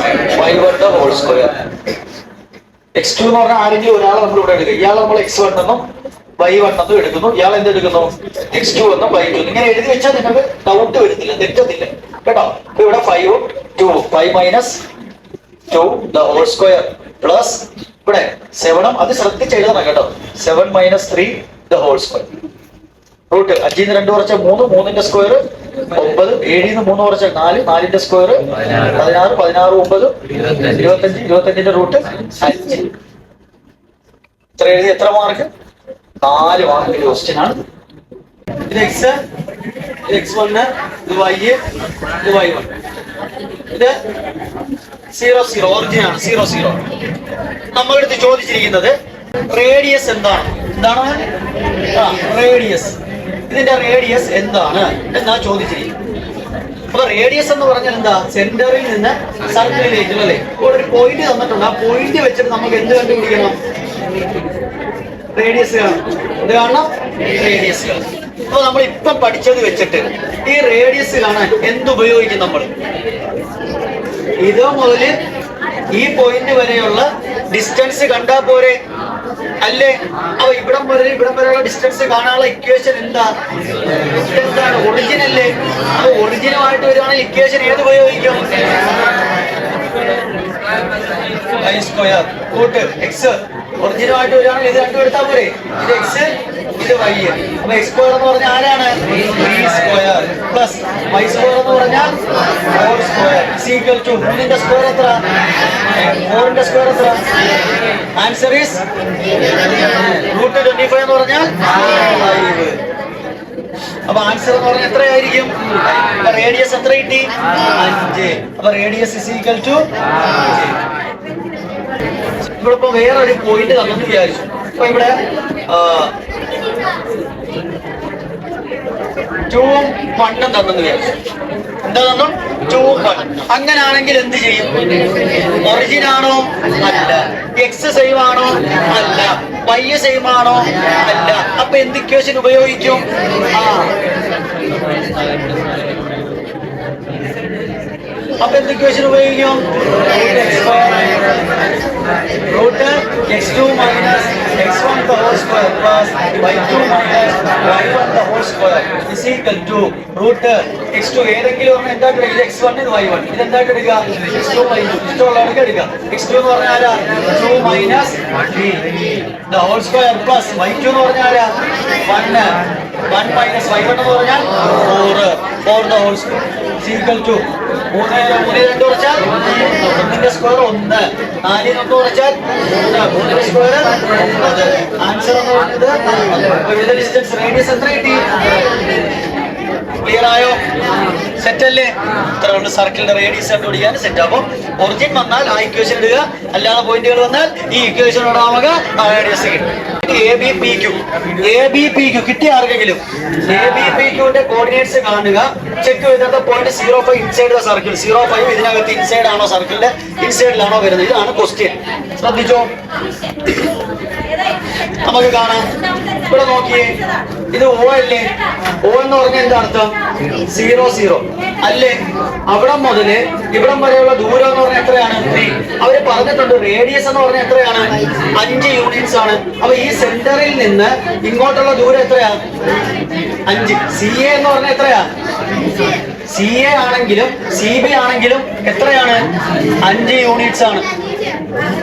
y1 the whole square. x2 എന്ന് പറഞ്ഞാൽ ആരെങ്കിലും ഒരാളെ നമ്മൾ ഇവിടെ എടുക്കുക. ഇയാൾ നമ്മൾ x1 എന്നും y1 എന്നും എടുക്കുന്നു. ഇയാൾ എന്തെടുക്കുന്നു? x2 എന്നും y2. ഇങ്ങനെ എഴുതി വെച്ചാൽ നിങ്ങൾക്ക് ഡൗട്ട് വരുന്നില്ല, തെറ്റത്തില്ല കേട്ടോ. അപ്പൊ ഇവിടെ 5ഉം 2ഉം 5 minus 2 the whole square plus ഇവിടെ 7ഉം അത് ശ്രദ്ധിച്ച് എഴുതണം കേട്ടോ. 7 minus 3 the whole square. Root 5ന്ന് 2 കുറച്ചാൽ 3, 3ന്റെ സ്ക്വയർ 9, 7ന്ന് 3 കുറച്ചാൽ 4, 4ന്റെ സ്ക്വയർ 16, 16 9 25, 25ന്റെ റൂട്ട് 5. ഇത്ര എഴുതി എത്ര മാർക്ക്? 4 മാർക്കിന്റെ ക്വസ്റ്റ്യൻ ആണ്. ഇത് എക്സ്, ഇത് x1, ഇത് y, ഇത് y1. ഇത് 0 0 ഒറിജിൻ ആണ്. 0 0. നമ്മളെടുത്ത് ചോദിച്ചിരിക്കുന്നത് റേഡിയസ് എന്താണ്? എന്താണ്? റേഡിയസ്. ഇതിന്റെ റേഡിയസ് എന്താണ് എന്നാ ചോദിച്ചിരിക്കുന്നത്. അപ്പൊ റേഡിയസ് എന്ന് പറഞ്ഞാൽ എന്താ? സെന്ററിൽ നിന്ന് സർക്കിളിലേക്ക് അല്ലേ? ഇപ്പോൾ ഒരു പോയിന്റ് തന്നിട്ടുണ്ട്. ആ പോയിന്റ് വെച്ചിട്ട് നമുക്ക് എന്ത് കണ്ടുപിടിക്കണം? റേഡിയസ് കാണും. ഇത് കാണണം, റേഡിയസ് കാണും. അപ്പൊ നമ്മൾ ഇപ്പം പഠിച്ചത് വെച്ചിട്ട് ഈ റേഡിയസ് കാണാൻ എന്തുപയോഗിക്കും നമ്മൾ? ഇത് മുതല് ഈ പോയിന്റ് വരെയുള്ള ഡിസ്റ്റൻസ് കണ്ടാ പോരെ അല്ലേ? അപ്പൊ ഇവിടം വരെയുള്ള ഡിസ്റ്റൻസ് കാണാനുള്ള ഇക്വേഷൻ എന്താ? എന്താണ്? ഒറിജിൻ അല്ലേ? അപ്പൊ ഒറിജിനുമായിട്ട് വരികയാണെങ്കിൽ ഇക്വേഷൻ ഏത് ഉപയോഗിക്കും? y square root x. ഒറിജിനുമായിട്ട് വരികയാണെങ്കിൽ ഇത് രണ്ടും എടുത്താൽ പോരെ? ഇത് എക്സ്, ഇത് y. അപ്പൊ എക്സ് സ്ക്വയർ എന്ന് പറഞ്ഞാൽ ആരാണ്? 3 സ്ക്വയർ പ്ലസ് y സ്ക്വയർ എന്ന് പറഞ്ഞാൽ 4 സ്ക്വയർ ഈക്വൽ ടു 3ന്റെ സ്ക്വയർ എത്ര? 4ന്റെ സ്ക്വയർ എത്ര? ആൻസർ ഈസ് റൂട്ട് 25 എന്ന് പറഞ്ഞാൽ 5. അപ്പൊ ആൻസർ എന്ന് പറഞ്ഞാൽ എത്രയായിരിക്കും? റേഡിയസ് എത്ര കിട്ടി? 5. അപ്പൊ റേഡിയസ് ഇസ് ഈക്വൽ ടു 5. ഇവിടെ ഇപ്പൊ വേറൊരു പോയിന്റ് തന്നെന്ന് വിചാരിച്ചു. അപ്പൊ ഇവിടെ 2ഉം 1ഉം തന്നെന്ന് വിചാരിച്ചു. എന്താ തന്നു? 2ഉം 1. അങ്ങനാണെങ്കിൽ എന്ത് ചെയ്യും? ഒറിജിൻ ആണോ? അല്ല. എക്സ് സെയിം ആണോ? അല്ല. y സെയിം ആണോ? അല്ല. അപ്പൊ എന്ത് ഇക്വേഷൻ ഉപയോഗിക്കും? അപ്പൊ എന്ത് ഇക്വേഷൻ ഉപയോഗിക്കും? Root x2 minus x1 the whole square plus y2 minus y1 the whole square is equal to root x2 ഏതെങ്കിലും ഒന്ന് എന്തായിട്ട് എടുക്കുക, x1 ഇത് y1, ഇത് എന്തായിട്ട് എടുക്കുക, x2 y2, ഇഷ്ടമുള്ളവർക്ക് എടുക്കുക. x2 എന്ന് പറഞ്ഞാൽ ആരാ, 2 minus the whole square plus y2 എന്ന് പറഞ്ഞാൽ ആരാ, 1 മൈനസ് y1 എന്ന് പറഞ്ഞാൽ 4 the whole square is equal to 3 2 കുറച്ചാൽ 1 സ്ക്വയർ 1, 4 1 കുറച്ചാൽ 3 സ്ക്വയർ 9. ആൻസർ എന്ന് പറയുന്നത് വിവിധ ഡിസ്റ്റൻസ് റേഡിയസ് എത്ര കിട്ടി? ക്ലിയർ ആയോ? സെറ്റ് അല്ലേ? ഇത്ര കൊണ്ട് സർക്കിളിന്റെ റേഡിയസ് കണ്ടുപിടിക്കാൻ സെറ്റ്. അപ്പൊ ഒറിജിൻ വന്നാൽ ആ ഇക്വേഷൻ ഇടുക, അല്ലാതെ പോയിന്റുകൾ വന്നാൽ ഈ ഇക്വേഷനോട് നമുക്ക് ആ റേഡിയസ് കിട്ടും. ABPQ കിട്ടിയ ആർക്കെങ്കിലും ABPQന്റെ കോർഡിനേറ്റ്സ് കാണുക, ചെക്ക് ചെയ്തിട്ട് പോയിന്റ് 05 ഇൻസൈഡ് ദ സർക്കിൾ. 05 ഇതിനകത്ത് ഇൻസൈഡ് ആണോ, സർക്കിളിന്റെ ഇൻസൈഡിലാണോ വരുന്നത്? ഇതാണ് ക്വസ്റ്റ്യൻ. ശ്രദ്ധിച്ചോ, നമുക്ക് കാണാം. ഇവിടെ നോക്കിയേ, ഇത് O അല്ലേ? O എന്ന് പറഞ്ഞാൽ എന്താ അർത്ഥം? 0 0 അല്ലേ? അവിടം മുതല് ഇവിടം വരെയുള്ള ദൂരം എന്ന് പറഞ്ഞാൽ എത്രയാണ്? 3. അവര് പറഞ്ഞിട്ടുണ്ട് റേഡിയസ് എന്ന് പറഞ്ഞാൽ എത്രയാണ്? 5 യൂണിറ്റ്സ് ആണ്. അപ്പൊ ഈ സെന്ററിൽ നിന്ന് ഇങ്ങോട്ടുള്ള ദൂരം എത്രയാ? 5. CA എന്ന് പറഞ്ഞാൽ എത്രയാ? CA ആണെങ്കിലും CB ആണെങ്കിലും എത്രയാണ്? 5 യൂണിറ്റ്സ് ആണ്.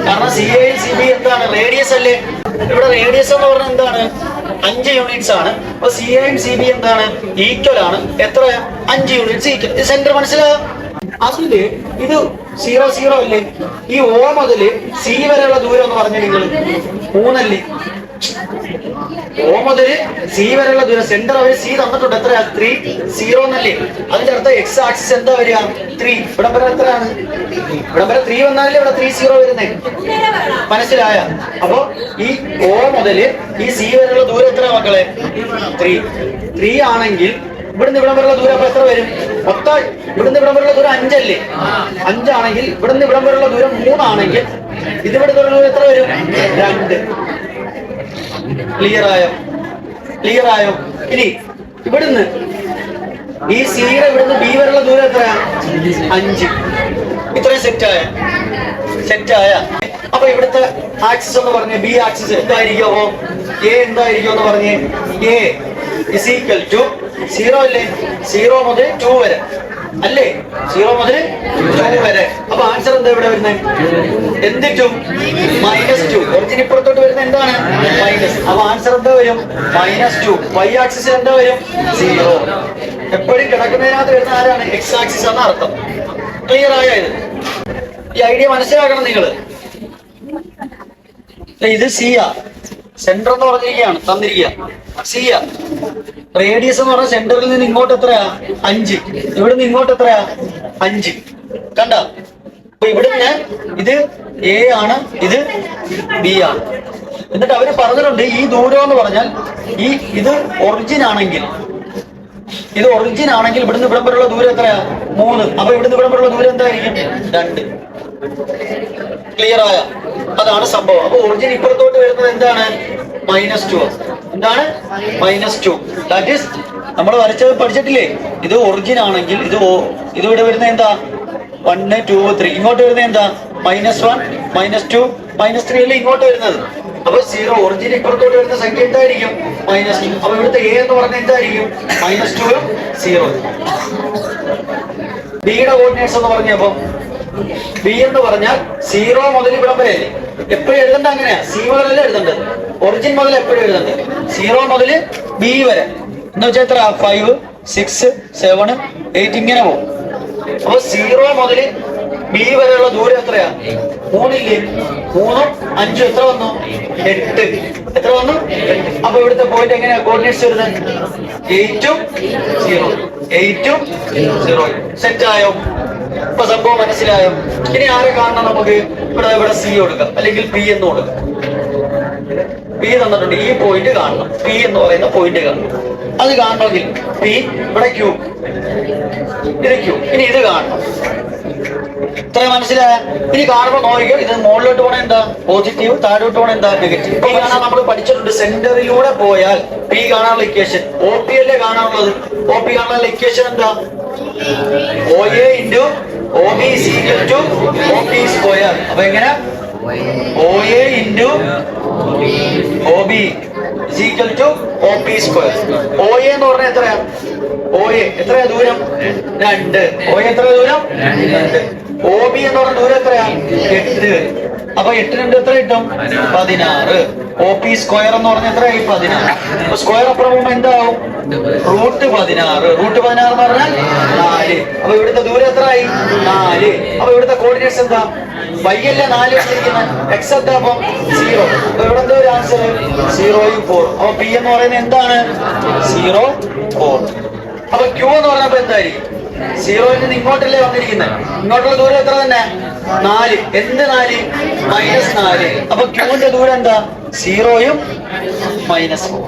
കാരണം CA CB എന്താണ്? റേഡിയസ് അല്ലേ? ഇവിടെ റേഡിയസ് എന്ന് പറഞ്ഞാൽ എന്താണ്? 5 യൂണിറ്റ്സ് ആണ്. അപ്പൊ CA CB എന്താണ്? ഈക്വൽ ആണ്. എത്ര? 5 യൂണിറ്റ്സ് ഈക്വൽ. സെന്റർ മനസ്സിലായോ? അതില് ഇത് 0 0 അല്ലേ? ഈ O മുതല് C വരെയുള്ള ദൂരം എന്ന് പറഞ്ഞ നിങ്ങൾ 3 അല്ലേ? O മുതല് C വരെയുള്ള ദൂരം സെന്റർ അവർ C തന്നിട്ടുണ്ട്. എത്രയാ? 3 0 എന്നല്ലേ? അതിന്റെ അർത്ഥം എക്സ് ആക്സിസ് എന്താ വരിക? 3. ഇവിടെ വരെ എത്രയാണ്? ഇവിടെ വരെ 3 വന്നാലല്ലേ ഇവിടെ 3 0 വരുന്നേ. മനസ്സിലായ? അപ്പൊ ഈ O മുതല് ഈ C വരെയുള്ള ദൂരം എത്ര മക്കളെ? 3 ആണെങ്കിൽ ഇവിടുന്ന് ഇവിടം വരെയുള്ള ദൂരം അപ്പൊ എത്ര വരും? മൊത്തം ഇവിടുന്ന് ഇവിടം വരെയുള്ള ദൂരം 5 അല്ലേ? 5 ആണെങ്കിൽ ഇവിടുന്ന് ഇവിടം വരെയുള്ള ദൂരം 3 ആണെങ്കിൽ ഇത് ഇവിടെ ദൂരം എത്ര വരും? 2. ക്ലിയർ ആയോ? ഇനി ഇവിടുന്ന് ഈ സിയുടെ ഇവിടുന്ന് ബി വരെയുള്ള ദൂരം എത്രയാ? 5. ഇത്രയും സെറ്റായ അപ്പൊ ഇവിടുത്തെ ആക്സിസ് എന്ന് പറഞ്ഞ ബി ആക്സിസ് എന്തായിരിക്കുമോ? എ എന്തായിരിക്കും എന്ന് പറഞ്ഞേ? എ ഇസ് ഈക്വൽ ടു 0 അല്ലേ? 0 മുതൽ 2 വരെ അല്ലേ? 0 മുതൽ 2 വരെ. അപ്പൊ ആൻസർ എന്താ ഇവിടെ വരുന്നത്? എന്തിട്ടും -2. ഒറിജിൻ ഇപ്പുറത്തോട്ട് വരുന്ന എന്താണ്? മൈനസ്. അപ്പൊ ആൻസർ എന്താ വരും? -2. y ആക്സിസിൽ എന്താ വരും? 0. എപ്പോഴും കിടക്കുന്നതിനകത്ത് വരുന്ന ആരാണ്? എക്സ് ആക്സിസ് എന്ന അർത്ഥം. ക്ലിയർ ആയത്? ഈ ഐഡിയ മനസ്സിലാക്കണം നിങ്ങള്. ഇത് സിയാ, സെന്റർ എന്ന് പറഞ്ഞിരിക്കുകയാണ്, തന്നിരിക്കുക സിയാ. റേഡിയസ് എന്ന് പറഞ്ഞാൽ സെന്ററിൽ നിന്ന് ഇങ്ങോട്ട് എത്രയാ? 5. ഇവിടെ നിന്ന് ഇങ്ങോട്ട് എത്രയാ? 5. കണ്ട? അപ്പൊ ഇവിടുന്ന് ഇത് എ ആണ്, ഇത് ബി ആണ്. എന്നിട്ട് അവര് പറഞ്ഞിട്ടുണ്ട് ഈ ദൂരം എന്ന് പറഞ്ഞാൽ ഇത് ഒറിജിൻ ആണെങ്കിൽ ഇവിടുന്ന് ഇവിടം വരെയുള്ള ദൂരം എത്രയാ? 3. അപ്പൊ ഇവിടുന്ന് ഇവിടം വരെയുള്ള ദൂരം എന്തായിരിക്കും? 2. ക്ലിയർ ആയ? അതാണ് സംഭവം. അപ്പൊ ഒറിജിൻ ഇപ്പുറത്തോട്ട് വരുന്നത് എന്താണ്? -2. എന്താണ്? -2. ദാറ്റ് ഈസ് നമ്മൾ വരച്ചത് പഠിച്ചിട്ടില്ലേ? ഇത് ഒറിജിൻ ആണെങ്കിൽ ഇത് ഇവിടെ വരുന്നത് എന്താ? 1 2 3. ഇങ്ങോട്ട് വരുന്നത് എന്താ? -1 -2 -3 അല്ലേ ഇങ്ങോട്ട് വരുന്നത്. അപ്പൊ 0 ഒറിജിൻ ഇപ്പുറത്തോട്ട് വരുന്ന സംഖ്യ എന്തായിരിക്കും? -2. അപ്പൊ ഇവിടുത്തെ എ എന്ന് പറഞ്ഞാൽ എന്തായിരിക്കും? -2 0. ബിയുടെ കോർഡിനേറ്റ്സ് എന്ന് പറഞ്ഞപ്പോ ബി എന്ന് പറഞ്ഞാൽ 0 മുതൽ ഇവിടം വരെ അല്ലേ? എപ്പോഴും എഴുതണ്ട അങ്ങനെയാ. സി മുതലല്ല എഴുതേണ്ടത്, ഒറിജിൻ മുതൽ എപ്പോഴും എഴുതേണ്ടത്. 0 മുതൽ ബി വരെ എന്ന് വെച്ചാൽ എത്ര? 5 6 7 8 ഇങ്ങനെ പോകും. അപ്പൊ 0 മുതൽ ബി വരെയുള്ള ദൂരം എത്രയാ? 3 ഇല്ലേ? 3 5 എത്ര വന്നു? 8. എത്ര വന്നു? 8. അപ്പൊ ഇവിടുത്തെ പോയിന്റ് എങ്ങനെയാ കോർഡിനേറ്റ്സ് വരുന്നത്? 8 0 8 0. സെറ്റ് ആയോ? ഇപ്പൊ സംഭവം മനസ്സിലായോ? ഇനി ആരെ കാണണം നമുക്ക്? ഇവിടെ സി കൊടുക്കാം, അല്ലെങ്കിൽ പി എന്ന് കൊടുക്കാം. പി തന്നിട്ടുണ്ട്, ഈ പോയിന്റ് കാണണം. പി എന്ന് പറയുന്ന പോയിന്റ് കാണണം. അത് കാണണമെങ്കിൽ പി, ഇവിടെ ക്യൂ, ഇത് ക്യൂ. ഇനി ഇത് കാണണം. ഇത്ര മനസ്സിലായ? ഇനി കാണുമ്പോൾ നോക്കിയോ, ഇത് മുകളിലോട്ട് പോണ എന്താ? പോസിറ്റീവ്, താഴോട്ട് പോണ എന്താ? നെഗറ്റീവ്. പി കാണാൻ നമ്മൾ പഠിച്ചിട്ടുണ്ട്. സെന്ററിലൂടെ പോയാൽ പി കാണാനുള്ള ഇക്വേഷൻ OP അല്ലേ കാണാനുള്ളത്? OP കാണാനുള്ള ഇക്വേഷൻ എന്താ? OA into OB is equal to OP square. അപ്പൊ എങ്ങനെ? OA into OB equal to OP square. OA എന്ന് പറഞ്ഞാൽ എത്രയാ? OA എത്രയാ ദൂരം? 2. OA എത്ര ദൂരം? 2. OB എന്ന് പറഞ്ഞ ദൂരം എത്രയാ? 8. അപ്പൊ 8 × 2 എത്ര കിട്ടും? 16. OP സ്ക്വയർ എന്ന് പറഞ്ഞ എത്രയായി? 16. അപ്പൊ സ്ക്വയർ അപ്പുറം പോകുമ്പോ എന്താവും? √16. √16 എന്ന് പറഞ്ഞാൽ 4. അപ്പൊ ഇവിടുത്തെ ദൂരം എത്രയായി? 4. അപ്പൊ ഇവിടുത്തെ കോർഡിനേറ്റ്സ് എന്താ? y അല്ലേ 4 വെച്ചിരിക്കുന്നത്, x എന്താ? അപ്പം 0. അപ്പൊ ഇവിടെ എന്താ ഒരു ആൻസർ? 0 ഉം 4. അപ്പൊ P എന്ന് പറയുന്നത് എന്താണ്? 0, 4. അപ്പൊ Q എന്ന് പറഞ്ഞപ്പോ എന്തായിരിക്കും? 0യിൽ നിന്ന് ഇങ്ങോട്ടല്ലേ വന്നിരിക്കുന്നത്, ഇങ്ങോട്ടുള്ള ദൂരം എത്ര തന്നെ? 4. എന്ത് 4? -4. അപ്പൊ Qന്റെ ദൂരം എന്താ? 0 ഉം -4.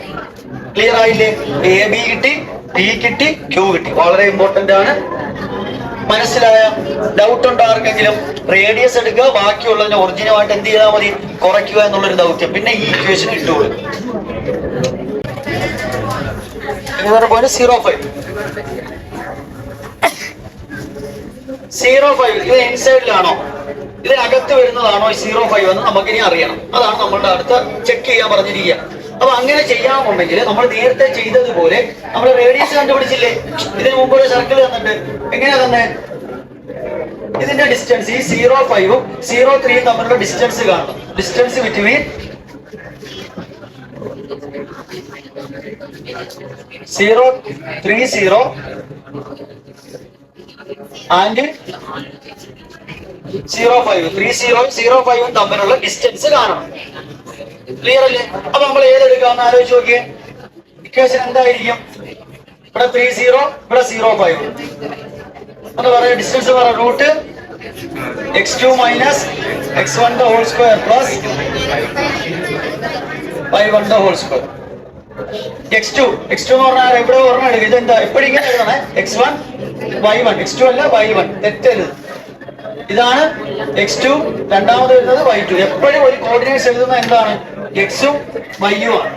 ക്ലിയർ ആയില്ലേ? AB കിട്ടി, P കിട്ടി, Q കിട്ടി. വളരെ ഇമ്പോർട്ടന്റ് ആണ്. മനസ്സിലായ? ഡൗട്ട് ഉണ്ടോ ആർക്കെങ്കിലും? റേഡിയസ് എടുക്കുക, ബാക്കിയുള്ളതിന് ഒറിജിനുമായിട്ട് എന്ത് ചെയ്താൽ മതി? കുറയ്ക്കുക എന്നുള്ളൊരു ദൗത്യം. പിന്നെ ഈ ഇക്വേഷൻ ഇട്ടുകൊള്ളു. 0.05 0.5 ഇത് ഇൻസൈഡിലാണോ, ഇതിനകത്ത് വരുന്നതാണോ ഈ 0.5 എന്ന് നമുക്കിനി അറിയണം. അതാണ് നമ്മളുടെ അടുത്ത് ചെക്ക് ചെയ്യാൻ പറഞ്ഞിരിക്കുക. അപ്പൊ അങ്ങനെ ചെയ്യാമെന്നുണ്ടെങ്കിൽ നമ്മൾ നേരത്തെ ചെയ്തതുപോലെ നമ്മൾ റേഡിയസ് കണ്ടുപിടിച്ചില്ലേ? ഇതിന് മുമ്പ് ഒരു സർക്കിൾ തന്നിട്ട് എങ്ങനെയാ തന്നെ ഇതിന്റെ ഡിസ്റ്റൻസ് ഈ 0.5 ഉം 0.3 തമ്മിലുള്ള ഡിസ്റ്റൻസ് കാണണം. ഡിസ്റ്റൻസ് ബിറ്റ്വീൻ 0.30 ആൻഡ് 0.5 30 0.5 തമ്മിലുള്ള ഡിസ്റ്റൻസ് കാണണം. ക്ലിയർ അല്ലേ? അപ്പൊ നമ്മൾ ഏതെടുക്കാന്ന് ആലോചിച്ച് നോക്കിയേ. ഇക്വേഷൻ എന്തായിരിക്കും? ഇവിടെ 30, ഇവിടെ 0.5 എന്ന് പറയാ. ഡിസ്റ്റൻസ് പറ. √x2 - x1 the whole square plus y1 the whole square. x2 എന്ന് പറഞ്ഞാൽ എവിടെ ഓർമ്മ എടുക്കുക? ഇതെന്താ എപ്പോഴും ഇങ്ങനെ എഴുതണേ? x1 y1. x2 അല്ല y1, തെറ്റരുത്. ഇതാണ് x2, രണ്ടാമത് വരുന്നത് y2. എപ്പോഴും ഒരു കോർഡിനേറ്റ്സ് എഴുതുന്ന എന്താണ്? x ഉം y ഉം ആണ്.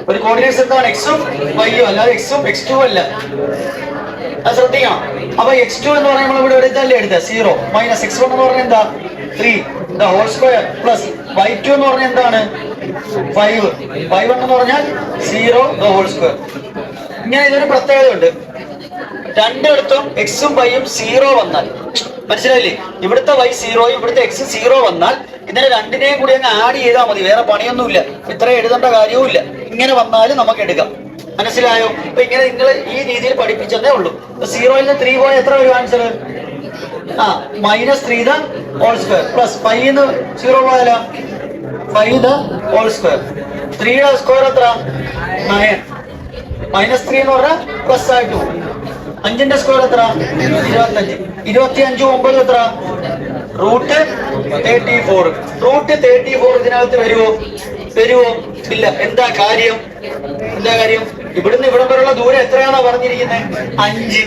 ഒരു കോർഡിനേറ്റ്സ് എന്താണ്? x ഉം y ഉം, അല്ലാതെ x ഉം x2 അല്ല. അത് ശ്രദ്ധിക്കണം. അപ്പൊ x2 എന്ന് പറഞ്ഞാൽ നമ്മൾ ഇവിടെ എടുത്തല്ലേ എടുത്തത് 0 - x1 എന്ന് പറഞ്ഞാൽ എന്താ? 3 the whole square plus y2 എന്ന് പറഞ്ഞാൽ എന്താണ്? 5. y1 എന്ന് പറഞ്ഞാൽ 0 the whole square. ഇങ്ങനെ ഇതൊരു പ്രത്യേകത ഉണ്ട്. രണ്ടിടത്തും എക്സും വൈയും 0 വന്നാൽ, മനസ്സിലായില്ലേ? ഇവിടുത്തെ y 0 ഇവിടുത്തെ x 0 വന്നാൽ ഇതിനെ രണ്ടിനെയും കൂടി അങ്ങ് ആഡ് ചെയ്താൽ മതി. വേറെ പണിയൊന്നുമില്ല, ഇത്ര എഴുതേണ്ട കാര്യവുമില്ല. ഇങ്ങനെ വന്നാലും നമുക്ക് എടുക്കാം. മനസ്സിലായോ? അപ്പൊ ഇങ്ങനെ നിങ്ങൾ ഈ രീതിയിൽ പഠിപ്പിച്ചതേ ഉള്ളൂ. 0യിൽ നിന്ന് 3 പോയാൽ എത്ര വരും answer? -3 the whole square plus 5 ന്ന് 0 പോയാലോ 5 the whole square. 3 യുടെ സ്ക്വയർ എത്ര? 9. -3 എന്ന് പറഞ്ഞാൽ പ്ലസ് ആയിട്ട് പോകും. 5ന്റെ സ്ക്വയർ എത്ര? 25. 25 9 എത്ര? √34. √34 ഇതിനകത്ത് വരുമോ? ഇല്ല. എന്താ കാര്യം? ഇവിടുന്ന് ഇവിടം വരെയുള്ള ദൂരം എത്രയാണോ പറഞ്ഞിരിക്കുന്നത്? 5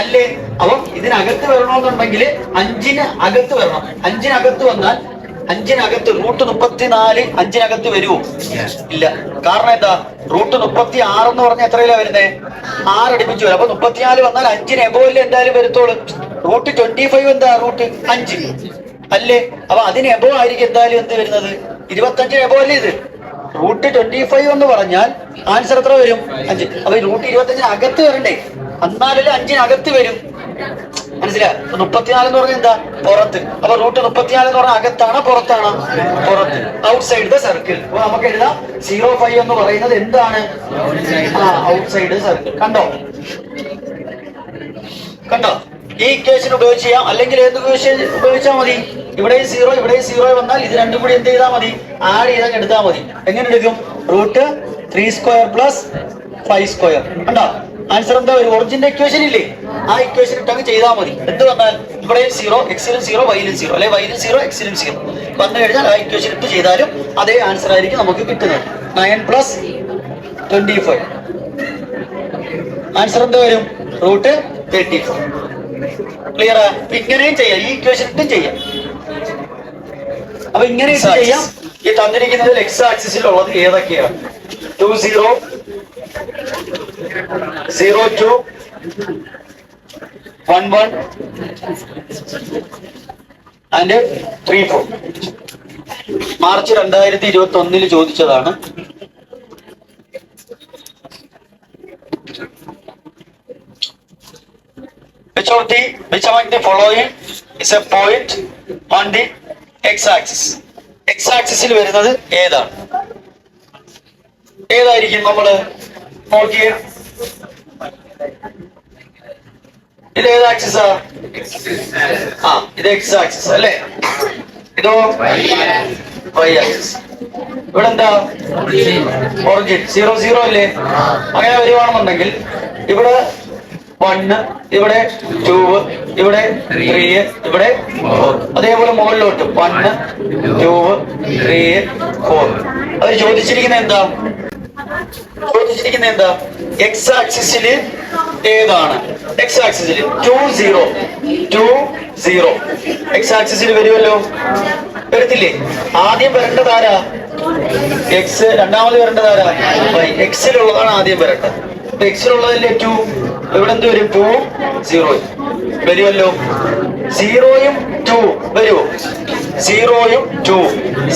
അല്ലേ? അപ്പം ഇതിനകത്ത് വരണമെന്നുണ്ടെങ്കിൽ 5ന് അകത്ത് വരണം. 5നകത്ത് വന്നാൽ 5നകത്ത് √34 5നകത്ത് വരുമോ? ഇല്ല. കാരണം എന്താ? √36 എന്ന് പറഞ്ഞാൽ എത്രയിലാ വരുന്നത്? 6 അടുപ്പിച്ച് വരും. അപ്പൊ 34 വന്നാൽ 5ന് എബോയില് എന്തായാലും വരത്തോളൂ. √25 എന്താ? √5 അല്ലേ? അപ്പൊ അതിന് എബോ ആയിരിക്കും എന്തായാലും എന്ത് വരുന്നത്? 25 എബോ അല്ലേ ഇത്? √25 എന്ന് പറഞ്ഞാൽ ആൻസർ എത്ര വരും? 5. അപ്പൊ √25 അകത്ത് വരണ്ടേ? എന്നാലല്ലേ 5നകത്ത് വരും. മനസ്സിലായോ? 34 എന്ന് പറഞ്ഞാൽ എന്താ? പുറത്ത്. അപ്പൊ √34 എന്ന് പറഞ്ഞാൽ അകത്താണോ പുറത്താണോ? പുറത്ത്, ഔട്ട്സൈഡ് ദ സർക്കിൾ. അപ്പൊ നമുക്ക് എഴുതാം 0.5 എന്ന് പറയുന്നത് എന്താണ്? Outside circle. കണ്ടോ? ഈ ഇക്വേഷൻ ഉപയോഗിച്ച് ചെയ്യാം. അല്ലെങ്കിൽ ഏത് ഇക്വേഷൻ ഉപയോഗിച്ചാൽ മതി? ഇവിടെയും 0 ഇവിടെയും 0 വന്നാൽ ഇത് രണ്ടും കൂടി എന്ത് ചെയ്താൽ മതി? ആഡ് ചെയ്താൽ എടുത്താൽ മതി. എങ്ങനെ എടുക്കും? √3² + 5². കണ്ടോ? ആൻസർ എന്താ വരും? ഒറിജിനൽ ഇക്വേഷൻ ഇല്ലേ? ആ ഇക്വേഷൻ ഇട്ടങ്ങ് ചെയ്താൽ മതി. എന്ത് വന്നാൽ ഇവിടെയും 0, എക്സിലും 0, വൈയിലും 0, അല്ലെ വൈയിലും 0, എക്സിലും 0 വന്നു കഴിഞ്ഞാൽ ആ ഇക്വേഷൻ ഇട്ട് ചെയ്താലും അതേ ആൻസർ ആയിരിക്കും നമുക്ക് കിട്ടുന്നത്. 9 + 25. ആൻസർ എന്താ വരും? √34. ക്ലിയർ? ഇങ്ങനെയും ചെയ്യാം, ഈ ഇക്വേഷൻ ഇട്ടും ചെയ്യാം. അപ്പൊ ഇങ്ങനെ ചെയ്യാം. ഈ തന്നിരിക്കുന്നതിൽ എക്സ് ആക്സിസിലുള്ളത് ഏതൊക്കെയാണ്? 20, 02, 11 and 34. മാർച്ച് 2021 ചോദിച്ചതാണ്. which among the following is a point on the x-axis? x-axisൽ വരുന്നത് ഏതാണ്? ഏതായിരിക്കും? നമ്മള് നോക്കിയേ, ഇത് ഏത് ആക്സിസാ? ഇത് എക്സ് ആക്സിസ് അല്ലേ? ഇതോ വൈ ആക്സിസ്. ഇവിടെ എന്താ? ഒറിജിൻ 0 0 അല്ലേ? അങ്ങനെ വരുവാണെന്നുണ്ടെങ്കിൽ ഇവിടെ 1, ഇവിടെ 2, ഇവിടെ 3, ഇവിടെ 4. അതേപോലെ മുകളിലോട്ട് 1 2 3 4. അവർ ചോദിച്ചിരിക്കുന്നത് എന്താ? എക്സ് ആക്സിസില് ഏതാണ്? എക്സ് ആക്സിസിൽ 2 0 2 0 എക്സ് ആക്സിസിൽ വരുമല്ലോ, വരത്തില്ലേ? ആദ്യം വരേണ്ടത് ആരാ? എക്സ്. രണ്ടാമത് വരേണ്ടത് ആരാ? വൈ. എക്സിലുള്ളതാണ് ആദ്യം വരേണ്ടത്. എക്സിലുള്ളതല്ലേ 2. ഇവിടെ എന്ത് വരും? 2 0 വരുമല്ലോ. 0 2 വരുമോ? 0 2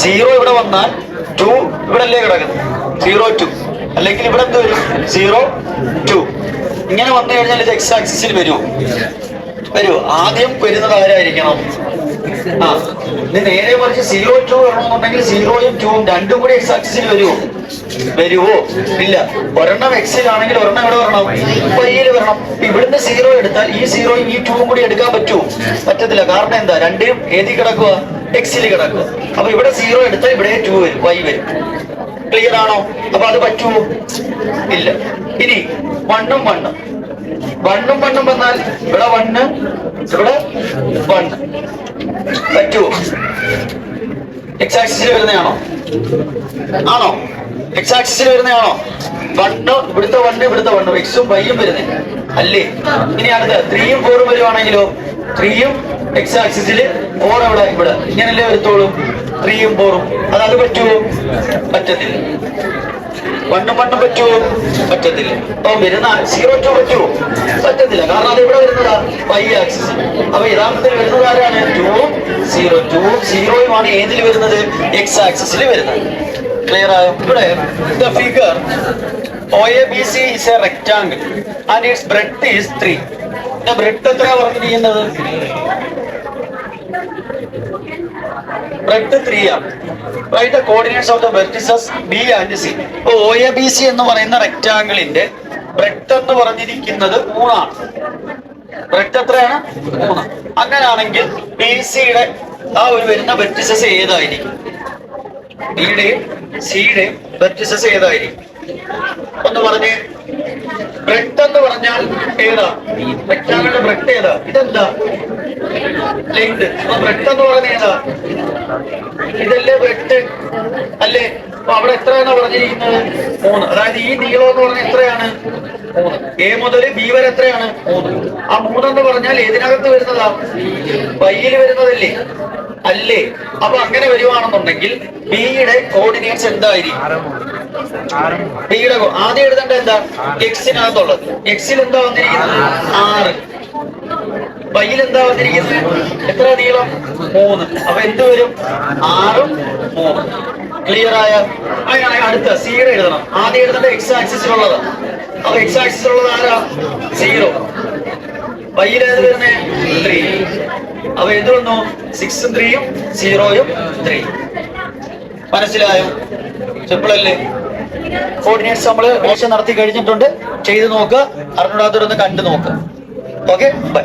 0 ഇവിടെ വന്നാൽ 2 ഇവിടെ അല്ലേ കിടക്കുന്നത്? 0 2. അല്ലെങ്കിൽ ഇവിടെ എന്ത് വരും? 0 2. ഇങ്ങനെ വന്നു കഴിഞ്ഞാൽ ഇത് എക്സ് ആക്സിസിൽ വരുമോ? ആദ്യം വരുന്നത് ആരായിരിക്കണം? ഇത് നേരെ മറിച്ച് 0 2 വരണമെന്നുണ്ടെങ്കിൽ 0 2 രണ്ടും കൂടി എക്സ് ആക്സിസിൽ വരുമോ? ഇല്ല. ഒരെണ്ണം എക്സിലാണെങ്കിൽ ഒരെണ്ണം ഇവിടെ വരണം, വൈയിൽ വരണം. ഇവിടുന്ന് 0 എടുത്താൽ ഈ 0 ഈ 2 കൂടി എടുക്കാൻ പറ്റുമോ? പറ്റത്തില്ല. കാരണം എന്താ? രണ്ടും ഏതി കിടക്കുക? എക്സിൽ കിടക്കുക. അപ്പൊ ഇവിടെ 0 എടുത്താൽ ഇവിടെ 2 വരും, വൈ വരും. ക്ലിയർ ആണോ? അപ്പൊ അത് പറ്റുമോ? ഇല്ല. ഇനി 1 ഉം 1 വന്നാൽ ഇവിടെ 1 ഇവിടെ 1 പറ്റുമോ? എക്സ് ആക്സിസിൽ വരുന്നതാണോ? എക്സ് ആക്സിസിൽ വരുന്നതാണോ? 1 ഇവിടുത്തെ 1 ഇവിടുത്തെ 1 എക്സും വൈയും വരുന്നേ അല്ലേ? ഇനി അടുത്ത 3 ഉം 4 ഉം വരുവാണെങ്കിലോ? 3 ഉം എക്സ് ആക്സിസിൽ, 4 ഇവിടെ ഇവിടെ ഇങ്ങനല്ലേ വരത്തോളൂ? 3 ഉം 4 ഉം. അത് പറ്റുമോ? പറ്റത്തില്ല. 1 ഉം 1 ഉം പറ്റുമോ? പറ്റത്തില്ല. അപ്പൊ വരുന്ന 0 2 പറ്റുമോ? പറ്റത്തില്ല. കാരണം അത് ഇവിടെ വരുന്നതാ വൈ ആക്സിസ്. അപ്പൊ യഥാർത്ഥത്തിൽ വരുന്നത് ആരാണ്? 2 ഉം 0 2 ഉം 0 ഉമാണ് ഏതിൽ വരുന്നത്? എക്സ് ആക്സിസിൽ വരുന്നത്. ക്ലിയർ ആയോ? ഇവിടെ the figure OABC is a rectangle and its breadth is 3. the breadth എത്രയാ പറഞ്ഞിരിക്കുന്നത്? breadth 3 ആണ്. Write the coordinates of the vertices B and C. ഇപ്പൊ OABC എന്ന് പറയുന്ന റെക്ടാംഗിളിന്റെ breadth എന്ന് പറഞ്ഞിരിക്കുന്നത് 3 ആണ്. breadth എത്രയാണ്? 3. അങ്ങനാണെങ്കിൽ BCയുടെ ആ ഒരു വരുന്ന വെർട്ടിസസ് ഏതായിരിക്കും? ബിയുടെയും സിയുടെയും വെർട്ടിസസ് ഏതായിരിക്കും? ഒന്ന് പറഞ്ഞേ. ബ്രെഡ്ത്ത് എന്ന് പറഞ്ഞാൽ ഏതാ? റെക്ടാംഗിളിന്റെ ബ്രെഡ്ത്ത് ഏതാ? ഇതെന്താ? ലെങ്ത്. അപ്പൊ ബ്രെഡ്ത്ത് എന്ന് പറഞ്ഞ ഏതാ? ഇതല്ലേ ബ്രെഡ്ത്ത് അല്ലേ? അപ്പൊ അവിടെ എത്രയാണോ പറഞ്ഞിരിക്കുന്നത്? 3. അതായത് ഈ നീളം എന്ന് പറഞ്ഞാൽ എത്രയാണ്? 3. എ മുതൽ ബി വരെ എത്രയാണ്? 3. ആ 3 എന്ന് പറഞ്ഞാൽ ഏതിനകത്ത് വരുന്നതാ? വൈയിൽ വരുന്നതല്ലേ? അല്ലേ? അപ്പൊ അങ്ങനെ വരുവാണെന്നുണ്ടെങ്കിൽ ബിയുടെ കോർഡിനേറ്റ്സ് എന്തായിരിക്കും? ബിയുടെ ആദ്യം എഴുതേണ്ട എന്താ? എക്സിനകത്തുള്ളത്. എക്സിൽ എന്താ വന്നിരിക്കുന്നത്? 6. വൈയിൽ എന്താ വന്നിരിക്കുന്നത്? എത്ര നീളം? 3. അപ്പൊ എന്ത് വരും? 6 ഉം 3. ക്ലിയർ ആയ? അടുത്ത സിയുടെ എഴുതണം. ആദ്യം എഴുതേണ്ട എക്സ് ആക്സിസിലുള്ളത്. അപ്പൊ എക്സ് ആക്സിസിലുള്ളത് ആരാ? 0. വൈയിൽ ഏത് വരുന്നേ? 3. അപ്പൊ എന്ത് വന്നു? 6 ഉം 3 ഉം 0 ഉം 3. മനസ്സിലായോ? സിമ്പിൾ അല്ലേ? കോർഡിനേറ്റ്സ് നമ്മള് മോശം നടത്തി കഴിഞ്ഞിട്ടുണ്ട്. ചെയ്ത് നോക്കുക. അറിഞ്ഞൂടാത്തവരൊന്ന് കണ്ടു നോക്കുക. Okay, by.